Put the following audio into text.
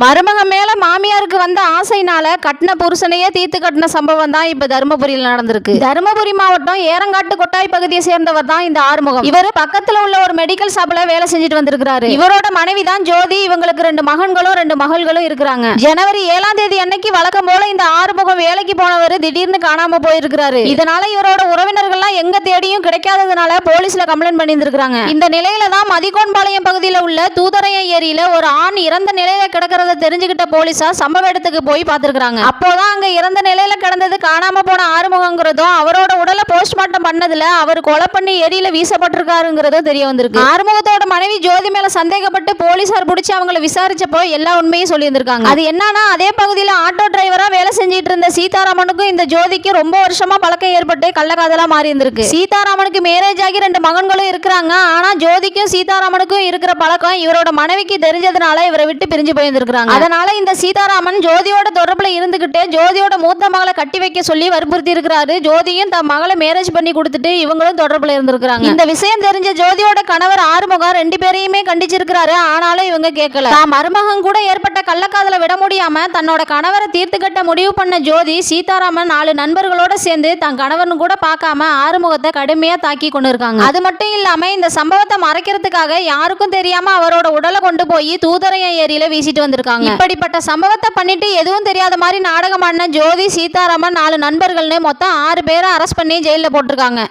மருமக மேல மாமியாருக்கு வந்த ஆசைனால கட்டின புருஷனையே தீர்த்து கட்டின சம்பவம் தான் இப்ப தருமபுரியில் நடந்திருக்கு. தருமபுரி மாவட்டம் ஏரங்காட்டு கொட்டாய் பகுதியை சேர்ந்தவர் தான் இந்த ஆறுமுகம். இவர் பக்கத்துல உள்ள ஒரு மெடிக்கல் ஷாப்ல வேலை செஞ்சுட்டு வந்திருக்காரு. இவரோட மனைவி தான் ஜோதி. இவங்களுக்கு 2 மகன்களும் 2 மகள்களும் இருக்கிறாங்க. ஜனவரி 7ஆம் தேதி அன்னைக்கு வழக்கம் போல இந்த ஆறுமுகம் வேலைக்கு போனவர் திடீர்னு காணாம போயிருக்கிறாரு. இதனால இவரோட உறவினர்கள்லாம் எங்க தேடியும் கிடைக்காததுனால போலீஸ்ல கம்ப்ளைண்ட் பண்ணியிருந்திருக்காங்க. இந்த நிலையில தான் மதிகோன்பாளையம் பகுதியில் உள்ள தூதரைய ஏரியில ஒரு ஆண் இறந்த நிலையில கிடக்கிற தெரிஞ்சுக்கிட்ட போலீசார் சம்பவ இடத்துக்கு போய் பார்த்திருக்காங்க. அப்போதான் அங்க இறந்த நிலையில கிடந்தது காணாம போன ஆறுமுகங்கிறதும் அவரோட உடலை போஸ்ட்மார்ட்டம் பண்ணதுல அவர் கொலை பண்ணி எரியில வீசப்பட்டிருக்காருங்கிறதும் தெரிய வந்திருக்கு. ஆறுமுகத்தோட மனைவி ஜோதி மேல சந்தேகப்பட்டு போலீசார் பிடிச்சி அவங்களை விசாரிச்சப்போ எல்லா உண்மையும் சொல்லி இருந்திருக்காங்க. அது என்னன்னா, அதே பகுதியில் ஆட்டோ டிரைவரா வேலை செஞ்சிட்டு இருந்த சீதாராமனுக்கும் இந்த ஜோதிக்கு ரொம்ப வருஷமா பழக்கம் ஏற்பட்டு கள்ளக்காதலா மாறி இருந்திருக்கு. சீதாராமனுக்கு மேரேஜ் ஆகி 2 மகன்களும் இருக்கிறாங்க. ஆனா ஜோதிக்கும் சீதாராமனுக்கும் இருக்கிற பழக்கம் இவரோட மனைவிக்கு தெரிஞ்சதுனால இவரை விட்டு பிரிஞ்சு போயிருந்திருக்காங்க. அதனால இந்த சீதாராமன் ஜோதியோட தொடர்புல இருந்துகிட்டு ஜோதியோட மூத்த மகளை கட்டி வைக்க சொல்லி வற்புறுத்தி இருக்கிறாரு. ஜோதியும் தன் மகளை மேரேஜ் பண்ணி கொடுத்துட்டு இவங்களும் தொடர்புல இருந்திருக்காங்க. இந்த விஷயம் தெரிஞ்ச ஜோதியோட கணவர் ஆறுமுகம் 2 பேரையுமே கண்டிச்சிருக்கிறாரு. ஆனாலும் இவங்க கேட்கல. தான் மருமகன் கூட ஏற்பட்ட கள்ளக்காதலை விட முடியாம தன்னோட கணவரை தீர்த்து கட்ட முடிவு பண்ண ஜோதி சீதாராமன் 4 நண்பர்களோட சேர்ந்து தன் கணவன் கூட பார்க்காம ஆறுமுகத்தை கடுமையா தாக்கி கொண்டு இருக்காங்க. அது மட்டும் இல்லாம இந்த சம்பவத்தை மறைக்கிறதுக்காக யாருக்கும் தெரியாம அவரோட உடலை கொண்டு போய் தூதரைய ஏரியில வீசிட்டு வந்திருக்காங்க. இப்படிப்பட்ட சம்பவத்தை பண்ணிட்டு எதுவும் தெரியாத மாதிரி நாடகமான ஜோதி, சீதாராமன் 4 நண்பர்கள்னு மொத்தம் 6 பேரை அரெஸ்ட் பண்ணி ஜெயில போட்டிருக்காங்க.